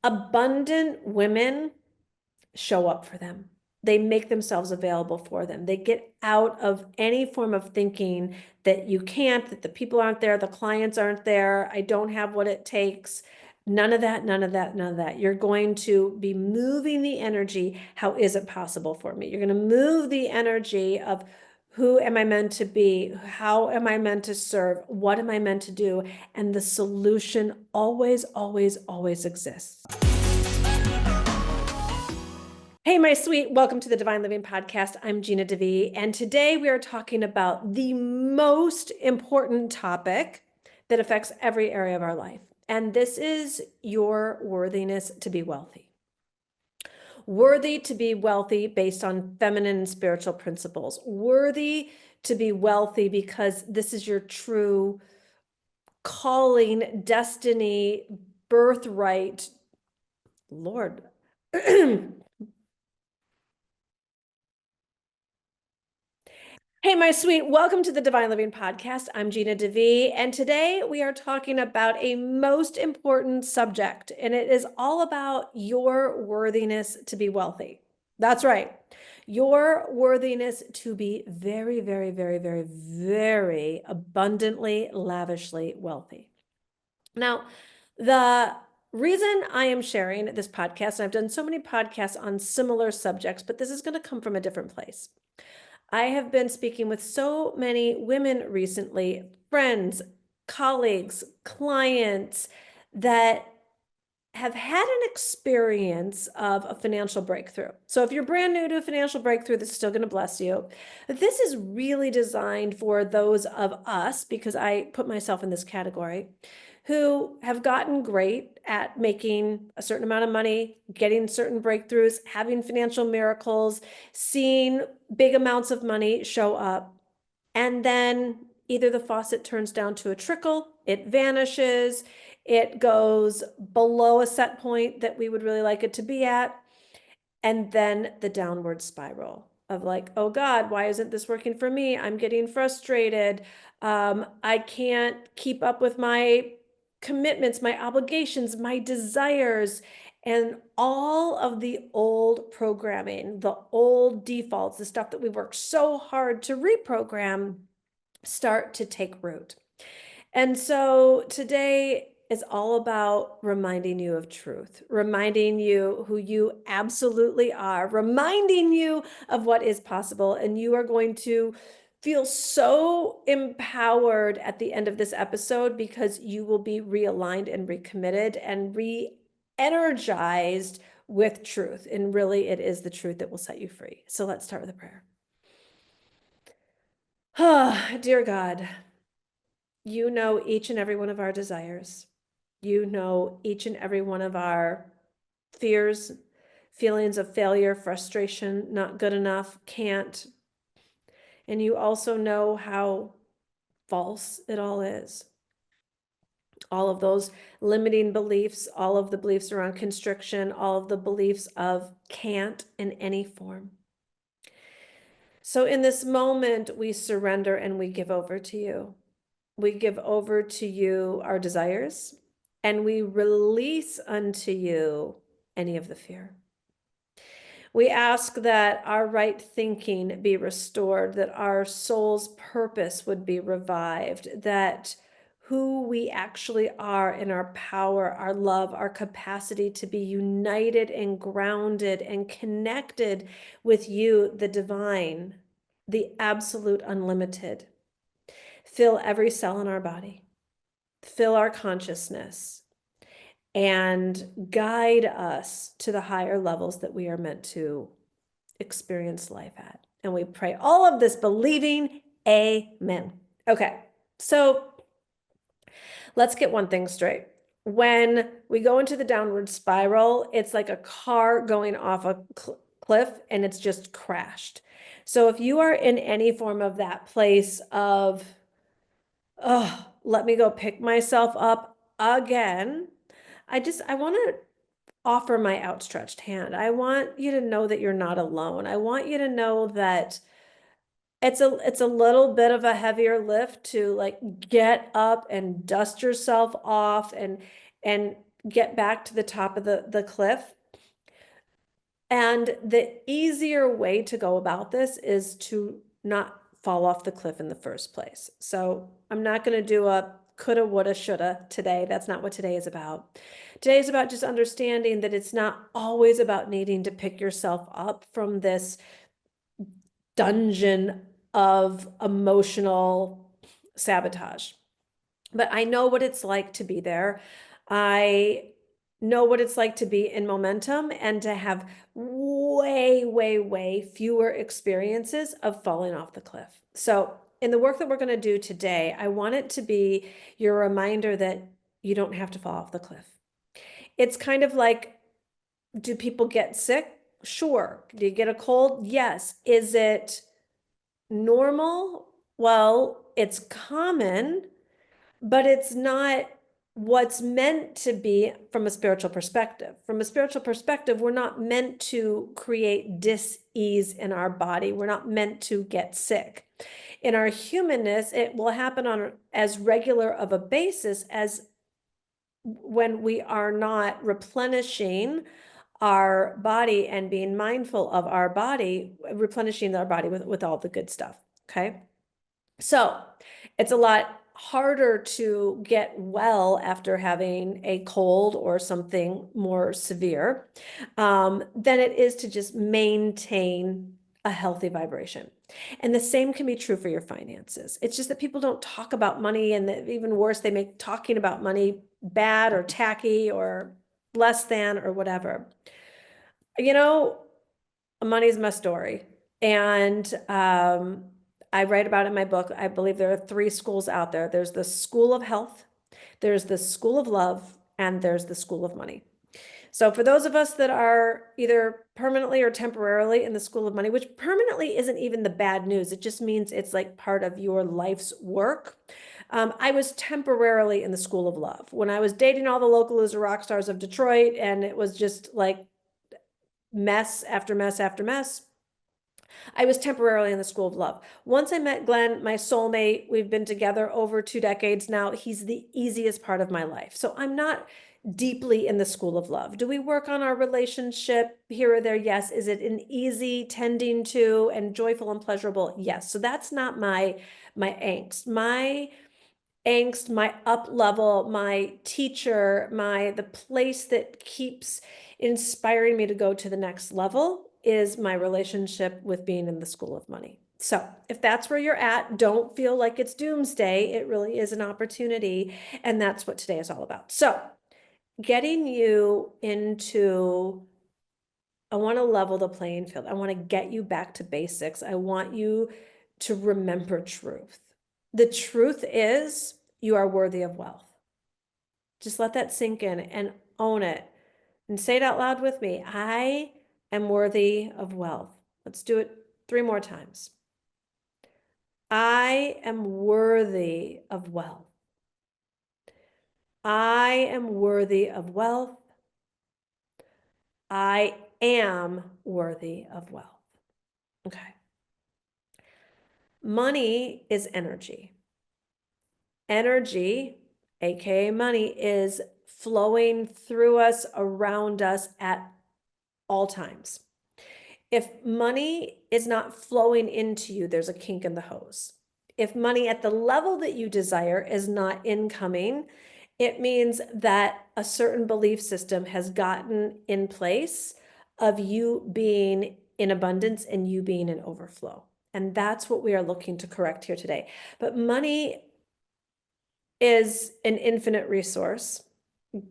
Abundant women show up for them. They make themselves available for them. They get out of any form of thinking that you can't, that the people aren't there, the clients aren't there, I don't have what it takes. None of that, none of that, none of that. You're going to be moving the energy. How is it possible for me? You're going to move the energy of who am I meant to be? How am I meant to serve? What am I meant to do? And the solution always, always, always exists. Hey, my sweet, welcome to the Divine Living Podcast. I'm Gina DeVee, and today we are talking about the most important topic that affects every area of our life. And this is your worthiness to be wealthy. Worthy to be wealthy based on feminine and spiritual principles. Worthy to be wealthy because this is your true calling, destiny, birthright. Lord. Hey, my sweet, welcome to the Divine Living Podcast. I'm Gina DeVee, and today we are talking about a most important subject, and it is all about your worthiness to be wealthy. That's right. Your worthiness to be very, very, very, very, very abundantly, lavishly wealthy. Now, the reason I am sharing this podcast, and I've done so many podcasts on similar subjects, but this is going to come from a different place. I have been speaking with so many women recently, friends, colleagues, clients that have had an experience of a financial breakthrough. So if you're brand new to a financial breakthrough, this is still going to bless you. But this is really designed for those of us, because I put myself in this category, who have gotten great at making a certain amount of money, getting certain breakthroughs, having financial miracles, seeing big amounts of money show up, and then either the faucet turns down to a trickle, it vanishes, it goes below a set point that we would really like it to be at, and then the downward spiral of like, oh God, why isn't this working for me? I'm getting frustrated. I can't keep up with my commitments, my obligations, my desires, and all of the old programming, the old defaults, the stuff that we worked so hard to reprogram start to take root. And so today is all about reminding you of truth, reminding you who you absolutely are, reminding you of what is possible. And you are going to feel so empowered at the end of this episode because you will be realigned and recommitted and re-energized with truth. And really, it is the truth that will set you free. So let's start with a prayer. Oh, dear God, you know each and every one of our desires. You know each and every one of our fears, feelings of failure, frustration, not good enough, can't. And you also know how false it all is. All of those limiting beliefs, all of the beliefs around constriction, all of the beliefs of can't in any form. So in this moment, we surrender and we give over to you. We give over to you our desires, and we release unto you any of the fear. We ask that our right thinking be restored, that our soul's purpose would be revived, that who we actually are in our power, our love, our capacity to be united and grounded and connected with you, the divine, the absolute unlimited. Fill every cell in our body. Fill our consciousness and guide us to the higher levels that we are meant to experience life at. And we pray all of this believing, amen. Okay, so let's get one thing straight. When we go into the downward spiral, it's like a car going off a cliff and it's just crashed. So if you are in any form of that place of, oh, let me go pick myself up again, I want to offer my outstretched hand. I want you to know that you're not alone. I want you to know that it's a little bit of a heavier lift to like get up and dust yourself off and get back to the top of the cliff. And the easier way to go about this is to not fall off the cliff in the first place. So I'm not going to do a coulda, woulda, shoulda today. That's not what today is about. Today is about just understanding that it's not always about needing to pick yourself up from this dungeon of emotional sabotage. But I know what it's like to be there. I know what it's like to be in momentum and to have way, way, way fewer experiences of falling off the cliff. So in the work that we're going to do today, I want it to be your reminder that you don't have to fall off the cliff. It's kind of like, do people get sick? Sure. Do you get a cold? Yes. Is it normal? Well, it's common, but it's not what's meant to be from a spiritual perspective. From a spiritual perspective, we're not meant to create dis-ease in our body. We're not meant to get sick. In our humanness, it will happen on as regular of a basis as when we are not replenishing our body and being mindful of our body, replenishing our body with all the good stuff. Okay. So it's a lot harder to get well after having a cold or something more severe than it is to just maintain a healthy vibration. And the same can be true for your finances. It's just that people don't talk about money, and even worse, they make talking about money bad or tacky or less than or whatever. You know, money's my story. And I write about it in my book. I believe there are 3 schools out there. There's the school of health, there's the school of love, and there's the school of money. So for those of us that are either permanently or temporarily in the school of money, which permanently isn't even the bad news, it just means it's like part of your life's work. I was temporarily in the school of love when I was dating all the local loser rock stars of Detroit, and it was just like mess after mess after mess. I was temporarily in the school of love. Once I met Glenn, my soulmate, we've been together over 2 decades now. He's the easiest part of my life. So I'm not deeply in the school of love. Do we work on our relationship here or there? Yes. Is it an easy tending to and joyful and pleasurable? Yes. So that's not my angst. My angst, my up level, my teacher, the place that keeps inspiring me to go to the next level is my relationship with being in the school of money. So if that's where you're at, don't feel like it's doomsday. It really is an opportunity. And that's what today is all about. So getting you into, I want to level the playing field. I want to get you back to basics. I want you to remember truth. The truth is you are worthy of wealth. Just let that sink in and own it and say it out loud with me. I am worthy of wealth. Let's do it 3 more times. I am worthy of wealth. I am worthy of wealth. I am worthy of wealth. Okay. Money is energy. Energy, aka money, is flowing through us, around us at all times. If money is not flowing into you, there's a kink in the hose. If money at the level that you desire is not incoming, it means that a certain belief system has gotten in place of you being in abundance and you being in overflow. And that's what we are looking to correct here today. But money is an infinite resource.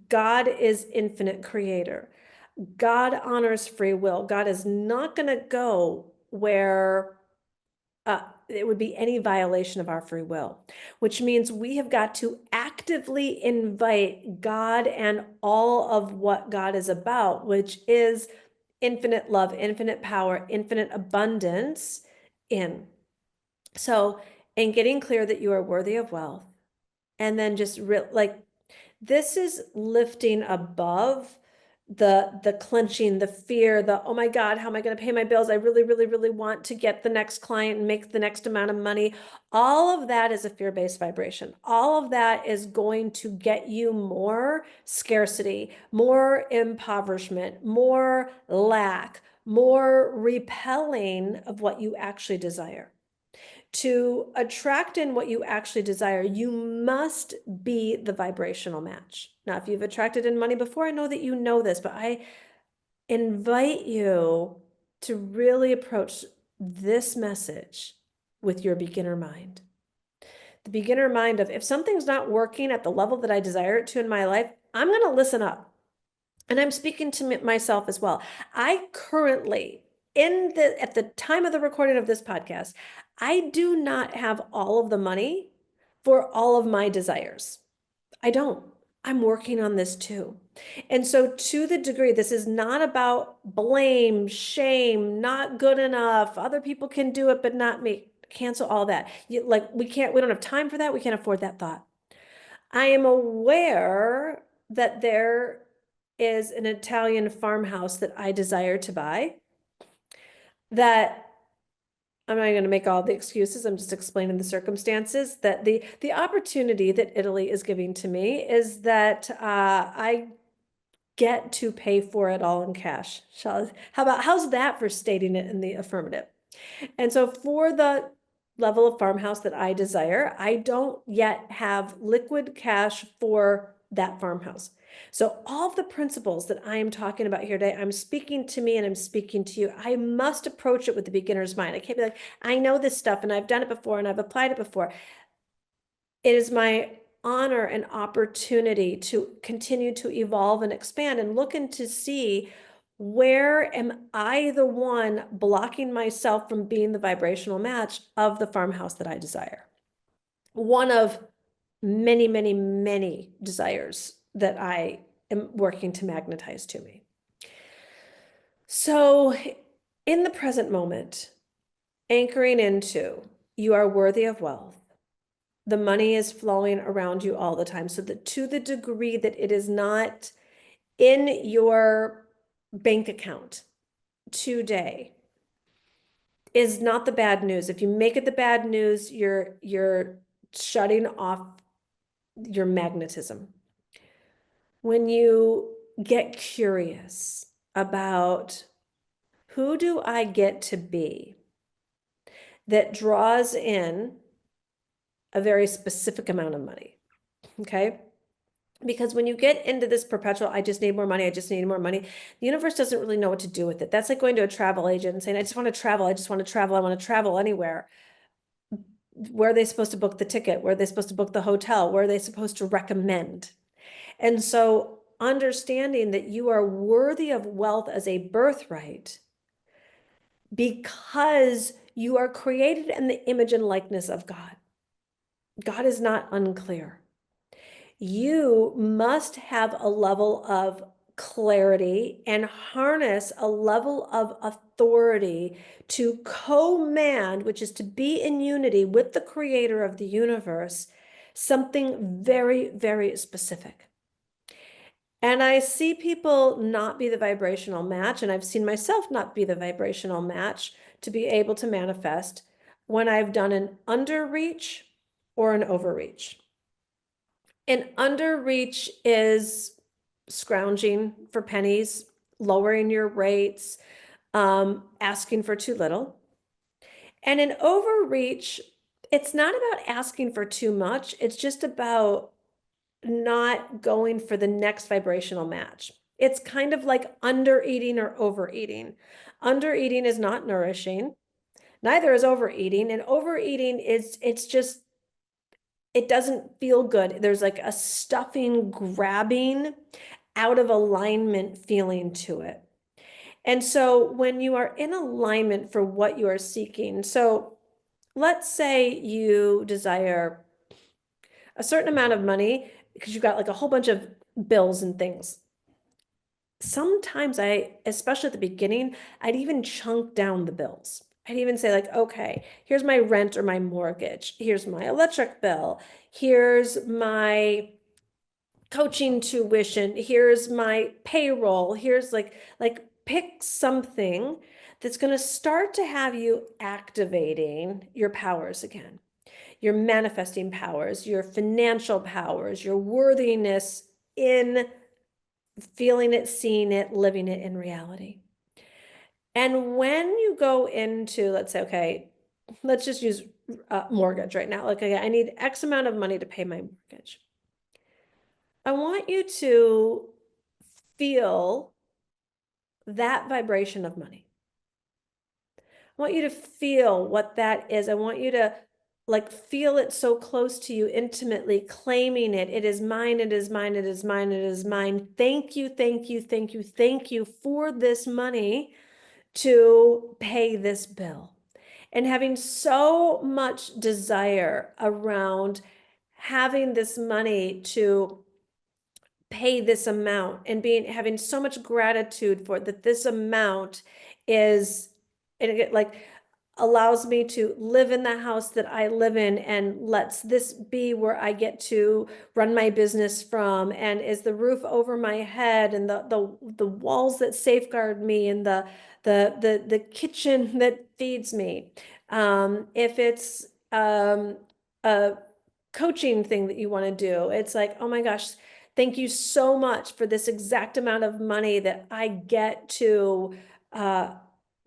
God is infinite creator. God honors free will. God is not going to go where it would be any violation of our free will, which means we have got to actively invite God and all of what God is about, which is infinite love, infinite power, infinite abundance in. So, in getting clear that you are worthy of wealth, and then just like this is lifting above the clenching, the fear, the, oh my God, how am I going to pay my bills? I really, really, really want to get the next client and make the next amount of money. All of that is a fear-based vibration. All of that is going to get you more scarcity, more impoverishment, more lack, more repelling of what you actually desire. To attract in what you actually desire, you must be the vibrational match. Now, if you've attracted in money before, I know that you know this, but I invite you to really approach this message with your beginner mind. The beginner mind of, if something's not working at the level that I desire it to in my life, I'm going to listen up. And I'm speaking to myself as well. I currently, at the time of the recording of this podcast, I do not have all of the money for all of my desires. I don't. I'm working on this too. And so, to the degree, this is not about blame, shame, not good enough, other people can do it, but not me. Cancel all that. We don't have time for that. We can't afford that thought. I am aware that there is an Italian farmhouse that I desire to buy, that I'm not going to make all the excuses. I'm just explaining the circumstances, that the opportunity that Italy is giving to me is that I get to pay for it all in cash. How's that for stating it in the affirmative? And so for the level of farmhouse that I desire, I don't yet have liquid cash for that farmhouse. So all of the principles that I am talking about here today, I'm speaking to me and I'm speaking to you. I must approach it with the beginner's mind. I can't be like, I know this stuff and I've done it before and I've applied it before. It is my honor and opportunity to continue to evolve and expand and looking to see, where am I the one blocking myself from being the vibrational match of the farmhouse that I desire? One of many, many, many desires that I am working to magnetize to me. So in the present moment, anchoring into, you are worthy of wealth. The money is flowing around you all the time. So that, to the degree that it is not in your bank account today, is not the bad news. If you make it the bad news, you're shutting off your magnetism. When you get curious about, who do I get to be that draws in a very specific amount of money, okay? Because when you get into this perpetual, I just need more money, I just need more money, the universe doesn't really know what to do with it. That's like going to a travel agent and saying, I just want to travel, I just want to travel, I want to travel anywhere. Where are they supposed to book the ticket? Where are they supposed to book the hotel? Where are they supposed to recommend? And so understanding that you are worthy of wealth as a birthright, because you are created in the image and likeness of God. God is not unclear. You must have a level of clarity and harness a level of authority to command, which is to be in unity with the creator of the universe, something very, very specific. And I see people not be the vibrational match, and I've seen myself not be the vibrational match to be able to manifest when I've done an underreach or an overreach. An underreach is scrounging for pennies, lowering your rates, asking for too little. And an overreach, it's not about asking for too much. It's just about not going for the next vibrational match. It's kind of like undereating or overeating. Undereating is not nourishing. Neither is overeating. And overeating it doesn't feel good. There's like a stuffing, grabbing, out of alignment feeling to it. And so when you are in alignment for what you are seeking, so let's say you desire a certain amount of money because you've got like a whole bunch of bills and things. Sometimes especially at the beginning, I'd even chunk down the bills. I'd even say like, okay, here's my rent or my mortgage. Here's my electric bill. Here's my coaching tuition, here's my payroll, here's like pick something that's going to start to have you activating your powers again, your manifesting powers, your financial powers, your worthiness in feeling it, seeing it, living it in reality. And when you go into, let's say, okay, let's just use mortgage right now. Like, okay, I need X amount of money to pay my mortgage. I want you to feel that vibration of money. I want you to feel what that is. I want you to like feel it so close to you, intimately claiming it. It is mine, it is mine, it is mine, it is mine. Thank you, thank you, thank you, thank you for this money to pay this bill. And having so much desire around having this money to pay this amount and having so much gratitude for it, that this amount is, and it like allows me to live in the house that I live in and lets this be where I get to run my business from, and is the roof over my head and the walls that safeguard me and the kitchen that feeds me. If it's a coaching thing that you want to do, it's like, oh my gosh, thank you so much for this exact amount of money that I get to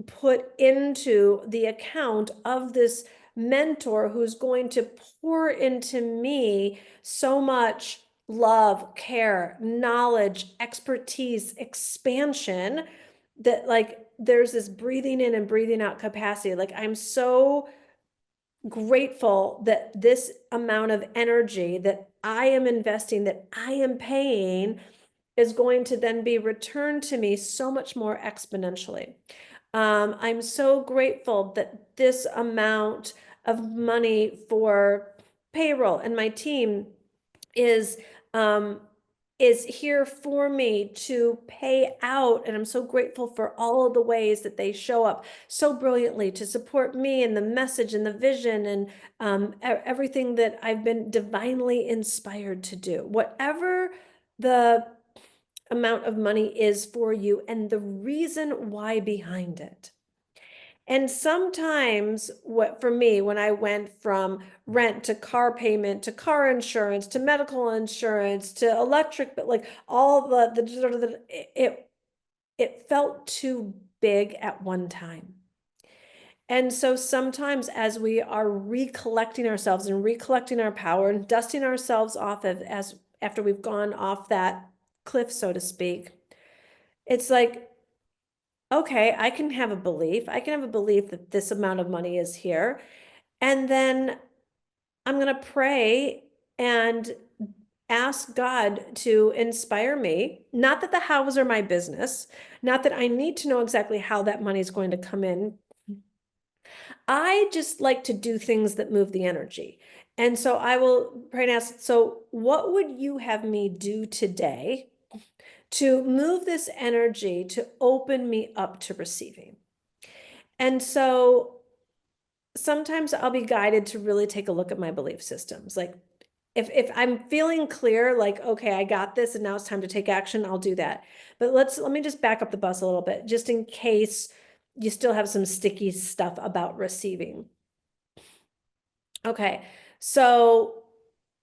put into the account of this mentor who's going to pour into me so much love, care, knowledge, expertise, expansion, that like there's this breathing in and breathing out capacity. Like I'm so grateful that this amount of energy that I am investing, that I am paying, is going to then be returned to me so much more exponentially. I'm so grateful that this amount of money for payroll and my team is um, is here for me to pay out. And I'm so grateful for all of the ways that they show up so brilliantly to support me and the message and the vision and everything that I've been divinely inspired to do. Whatever the amount of money is for you and the reason why behind it. And sometimes what for me, when I went from rent to car payment to car insurance to medical insurance to electric, but like all it felt too big at one time. And so sometimes as we are recollecting ourselves and recollecting our power and dusting ourselves off as after we've gone off that cliff, so to speak, it's like, okay, I can have a belief. I can have a belief that this amount of money is here. And then I'm going to pray and ask God to inspire me. Not that the hows are my business, not that I need to know exactly how that money is going to come in. I just like to do things that move the energy. And so I will pray and ask, so what would you have me do today to move this energy to open me up to receiving? And so sometimes I'll be guided to really take a look at my belief systems. Like if I'm feeling clear, like, okay, I got this and now it's time to take action, I'll do that. But let me just back up the bus a little bit, just in case you still have some sticky stuff about receiving. Okay, so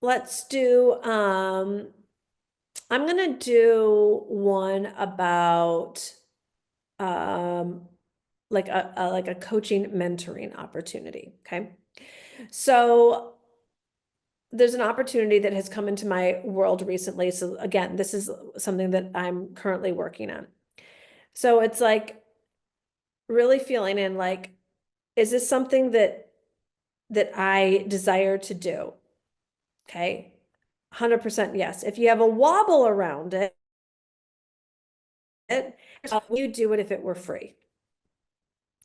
let's do, I'm gonna do one about like a coaching mentoring opportunity. Okay. So there's an opportunity that has come into my world recently. So again, this is something that I'm currently working on. So it's like really feeling in like, is this something that I desire to do? Okay. 100% yes. If you have a wobble around it, you do it if it were free.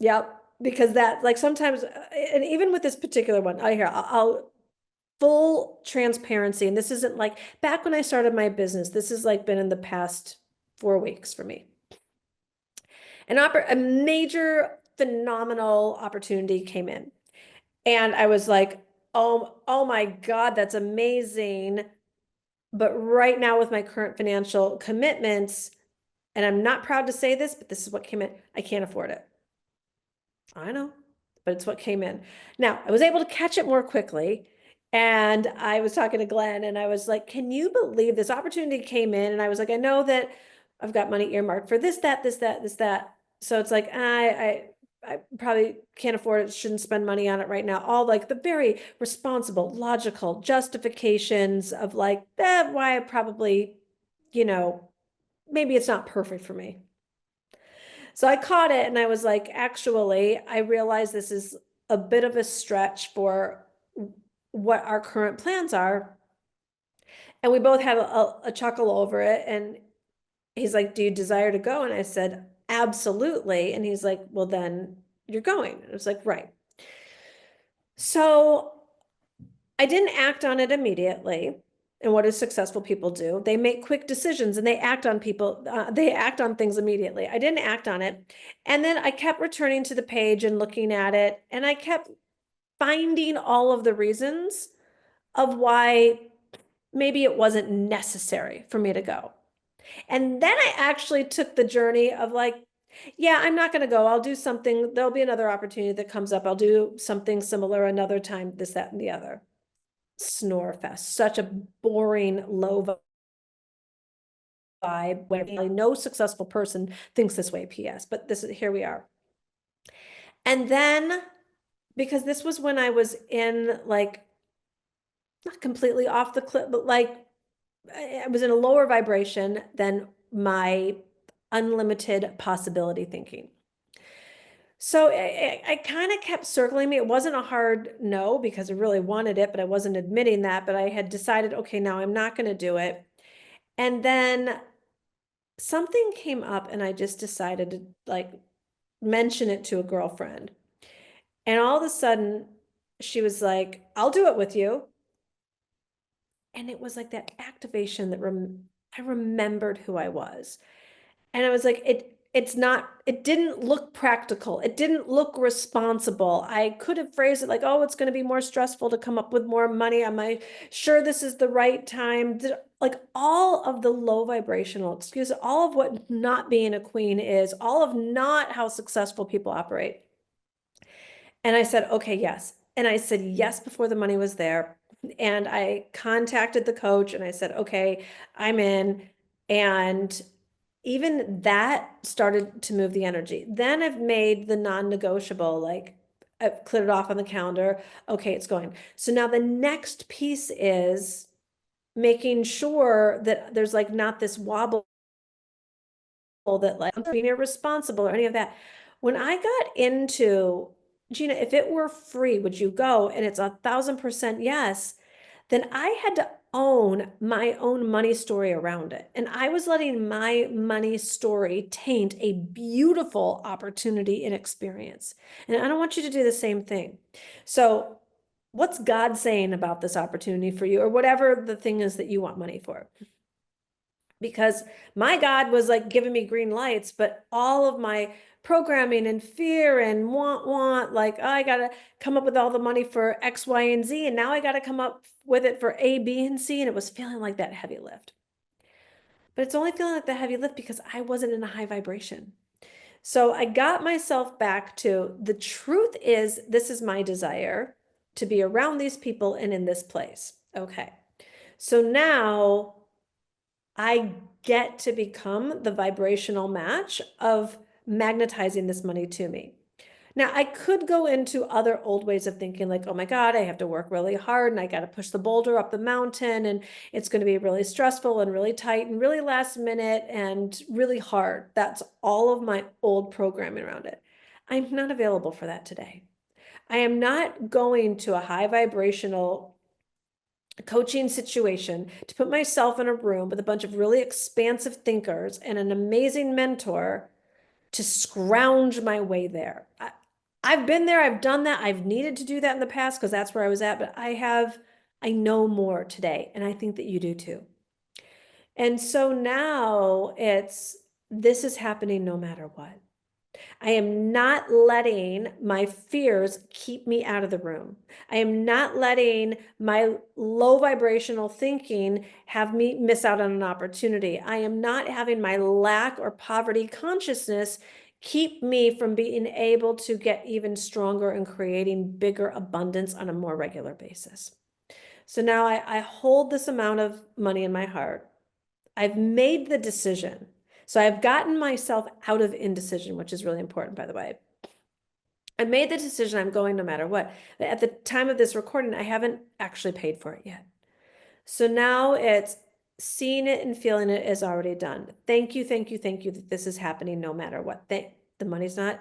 Yep. Because that like sometimes, and even with this particular one, I'll full transparency. And this isn't like back when I started my business, this has like been in the past 4 weeks for me. A major phenomenal opportunity came in. And I was like, oh my God, that's amazing. But right now with my current financial commitments, and I'm not proud to say this, but this is what came in, I can't afford it. I know, but it's what came in. Now, I was able to catch it more quickly. And I was talking to Glenn and I was like, can you believe this opportunity came in? And I was like, I know that I've got money earmarked for this, that, this, that, this, that. So it's like, I probably can't afford it, shouldn't spend money on it right now. All like the very responsible, logical justifications of like, why I probably, you know, maybe it's not perfect for me. So I caught it and I was like, actually, I realize this is a bit of a stretch for what our current plans are. And we both had a chuckle over it. And he's like, do you desire to go? And I said, absolutely. And he's like, well, then you're going. And I was like, right. So I didn't act on it immediately. And what do successful people do? They make quick decisions and they act on they act on things immediately. I didn't act on it. And then I kept returning to the page and looking at it. And I kept finding all of the reasons of why maybe it wasn't necessary for me to go. And then I actually took the journey of like, yeah, I'm not going to go. I'll do something. There'll be another opportunity that comes up. I'll do something similar another time, this, that, and the other. Snore fest, such a boring, low vibe when no successful person thinks this way, PS, but this is, here we are. And then, because this was when I was in like, not completely off the cliff, but like, I was in a lower vibration than my unlimited possibility thinking. So I kind of kept circling me. It wasn't a hard no because I really wanted it, but I wasn't admitting that. But I had decided, okay, now I'm not going to do it. And then something came up and I just decided to like mention it to a girlfriend. And all of a sudden she was like, I'll do it with you. And it was like that activation that I remembered who I was. And I was like, it didn't look practical. It didn't look responsible. I could have phrased it like, oh, it's going to be more stressful to come up with more money. Am I sure this is the right time? Like all of the low vibrational excuses, all of what not being a queen is, all of not how successful people operate. And I said, okay, yes. And I said yes before the money was there. And I contacted the coach and I said, okay, I'm in. And even that started to move the energy. Then I've made the non-negotiable, like I've cleared it off on the calendar. Okay, it's going. So now the next piece is making sure that there's like not this wobble that like I'm being irresponsible or any of that. When I got into, Gina, if it were free, would you go? And it's 1,000% yes. Then I had to own my own money story around it. And I was letting my money story taint a beautiful opportunity and experience. And I don't want you to do the same thing. So, what's God saying about this opportunity for you, or whatever the thing is that you want money for? Because my God was like giving me green lights, but all of my programming and fear and want, like, oh, I got to come up with all the money for X, Y, and Z. And now I got to come up with it for A, B, and C. And it was feeling like that heavy lift. But it's only feeling like the heavy lift because I wasn't in a high vibration. So I got myself back to the truth is, this is my desire to be around these people and in this place. Okay. So now I get to become the vibrational match of magnetizing this money to me. Now, I could go into other old ways of thinking, like, oh my God, I have to work really hard and I got to push the boulder up the mountain and it's going to be really stressful and really tight and really last minute and really hard. That's all of my old programming around it. I'm not available for that today. I am not going to a high vibrational coaching situation to put myself in a room with a bunch of really expansive thinkers and an amazing mentor to scrounge my way there. I've been there, I've done that, I've needed to do that in the past because that's where I was at, but I know more today, and I think that you do too. And so now this is happening no matter what. I am not letting my fears keep me out of the room. I am not letting my low vibrational thinking have me miss out on an opportunity. I am not having my lack or poverty consciousness keep me from being able to get even stronger and creating bigger abundance on a more regular basis. So now I hold this amount of money in my heart. I've made the decision. So I've gotten myself out of indecision, which is really important, by the way. I made the decision I'm going no matter what. At the time of this recording, I haven't actually paid for it yet. So now it's seeing it and feeling it is already done. Thank you, thank you, thank you that this is happening no matter what. The money's not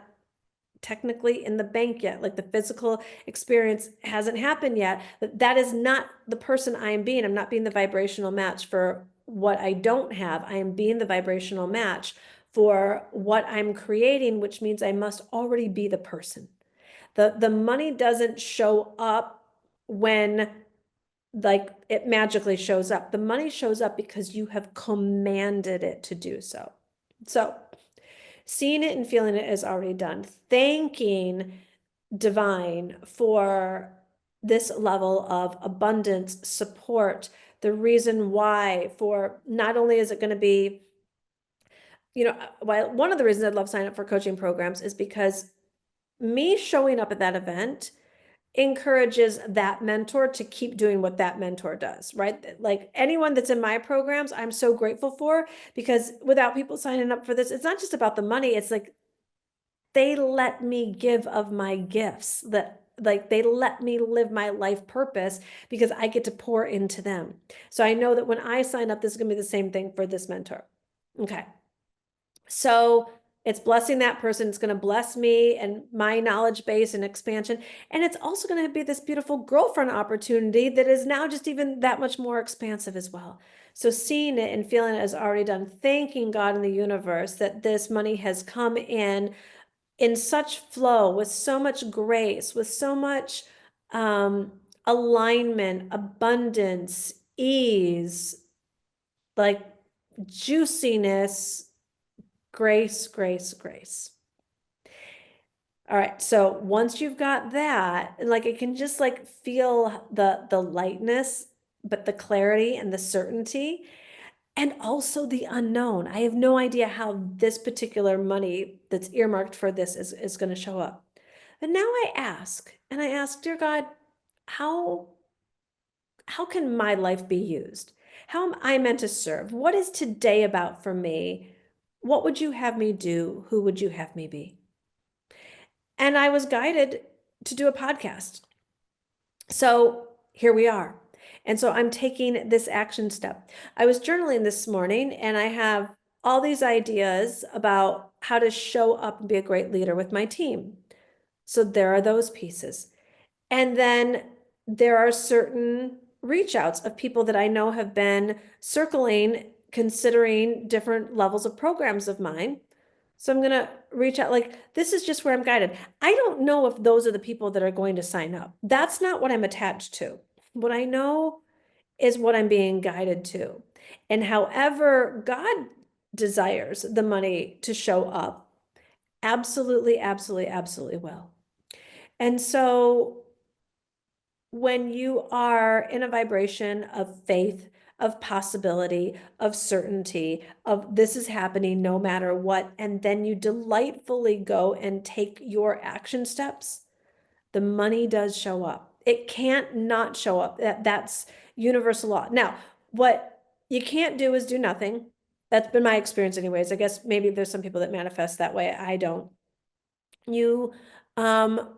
technically in the bank yet, like the physical experience hasn't happened yet. But that is not the person I am being. I'm not being the vibrational match for what I don't have. I am being the vibrational match for what I'm creating, which means I must already be the person. The money doesn't show up when like it magically shows up. The money shows up because you have commanded it to do so. So seeing it and feeling it is already done. Thanking divine for this level of abundance, support, the reason why, for not only is it going to be, while one of the reasons I'd love signing up for coaching programs is because me showing up at that event encourages that mentor to keep doing what that mentor does, right? Like anyone that's in my programs, I'm so grateful for, because without people signing up for this, it's not just about the money. It's like they let me give of my gifts, that like they let me live my life purpose because I get to pour into them. So I know that when I sign up, this is going to be the same thing for this mentor. Okay. So it's blessing that person. It's going to bless me and my knowledge base and expansion. And it's also going to be this beautiful girlfriend opportunity that is now just even that much more expansive as well. So seeing it and feeling it is already done. Thanking God in the universe that this money has come in such flow, with so much grace, with so much alignment, abundance, ease, like juiciness, grace, grace, grace. All right, so once you've got that, like it can just like feel the lightness, but the clarity and the certainty, and also the unknown. I have no idea how this particular money that's earmarked for this is going to show up. But now I ask, and I ask, dear God, how can my life be used? How am I meant to serve? What is today about for me? What would you have me do? Who would you have me be? And I was guided to do a podcast. So here we are. And so I'm taking this action step. I was journaling this morning and I have all these ideas about how to show up and be a great leader with my team. So there are those pieces. And then there are certain reach outs of people that I know have been circling, considering different levels of programs of mine. So I'm going to reach out, like, this is just where I'm guided. I don't know if those are the people that are going to sign up. That's not what I'm attached to. What I know is what I'm being guided to. And however God desires the money to show up, absolutely, absolutely, absolutely will. And so when you are in a vibration of faith, of possibility, of certainty, of this is happening no matter what, and then you delightfully go and take your action steps, the money does show up. It can't not show up. That's universal law. Now, what you can't do is do nothing. That's been my experience anyways. I guess maybe there's some people that manifest that way. I don't. You um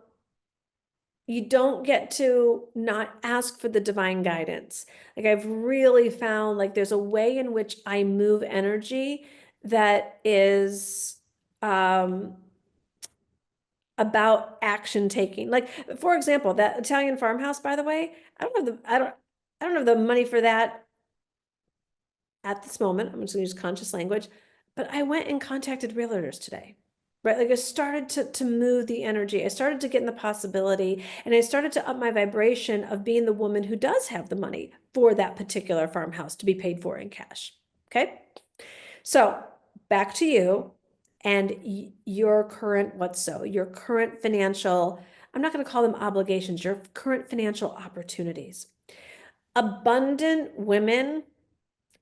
you don't get to not ask for the divine guidance. Like I've really found like there's a way in which I move energy that is about action taking. Like for example, that Italian farmhouse, by the way, I don't have the money for that at this moment. I'm just gonna use conscious language, but I went and contacted realtors today. Right, like I started to move the energy. I started to get in the possibility, and I started to up my vibration of being the woman who does have the money for that particular farmhouse to be paid for in cash. Okay, so back to you. and your current, your current financial, I'm not going to call them obligations, your current financial opportunities. Abundant women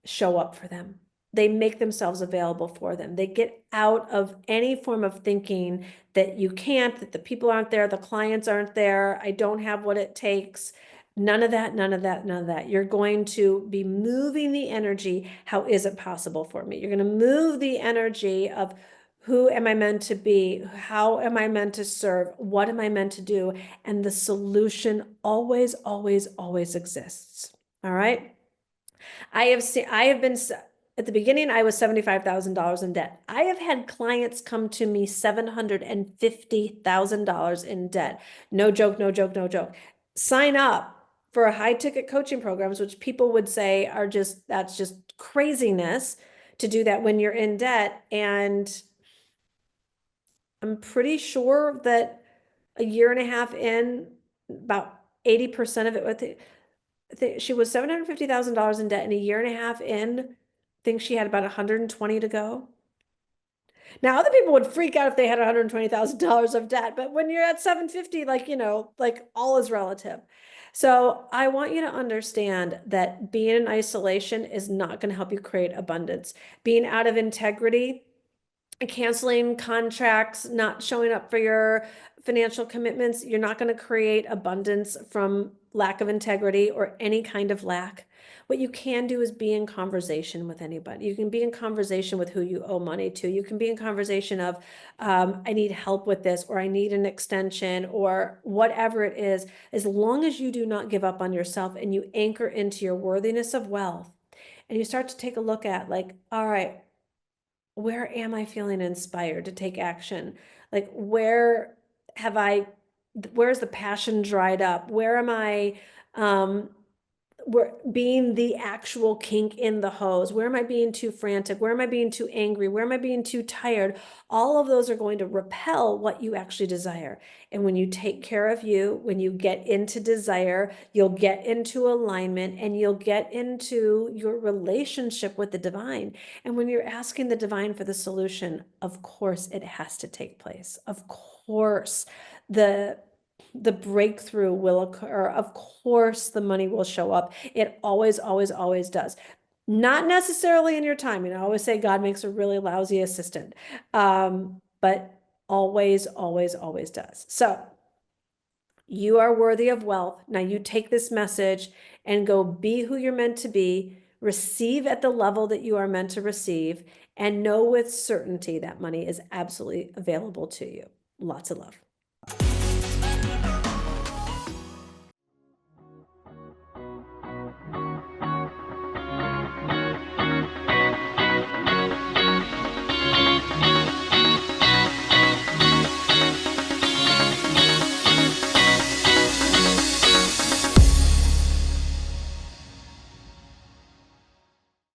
show up for them. They make themselves available for them. They get out of any form of thinking that you can't, that the people aren't there, the clients aren't there, I don't have what it takes. None of that, none of that, none of that. You're going to be moving the energy. How is it possible for me? You're going to move the energy of who am I meant to be? How am I meant to serve? What am I meant to do? And the solution always, always, always exists. All right. I have been, at the beginning, I was $75,000 in debt. I have had clients come to me $750,000 in debt. No joke, no joke, no joke. Sign up for high ticket coaching programs, which people would say are just, that's just craziness to do that when you're in debt. And I'm pretty sure that a year and a half in, about 80% of it, she was $750,000 in debt, and a year and a half in, I think she had about 120 to go. Now, other people would freak out if they had $120,000 of debt, but when you're at 750, like, like all is relative. So I want you to understand that being in isolation is not going to help you create abundance. Being out of integrity, canceling contracts, not showing up for your financial commitments, you're not going to create abundance from lack of integrity or any kind of lack. What you can do is be in conversation with anybody. You can be in conversation with who you owe money to. You can be in conversation of, I need help with this, or I need an extension, or whatever it is, as long as you do not give up on yourself and you anchor into your worthiness of wealth, and you start to take a look at, like, all right, where am I feeling inspired to take action? Like, where's the passion dried up? Where am I, being the actual kink in the hose? Where am I being too frantic? Where am I being too angry? Where am I being too tired? All of those are going to repel what you actually desire. And when you take care of you, when you get into desire, you'll get into alignment, and you'll get into your relationship with the divine. And when you're asking the divine for the solution, of course it has to take place. Of course, the breakthrough will occur. Of course, the money will show up. It always, always, always does. Not necessarily in your time. I always say God makes a really lousy assistant, but always, always, always does. So you are worthy of wealth. Now you take this message and go be who you're meant to be, receive at the level that you are meant to receive, and know with certainty that money is absolutely available to you. Lots of love.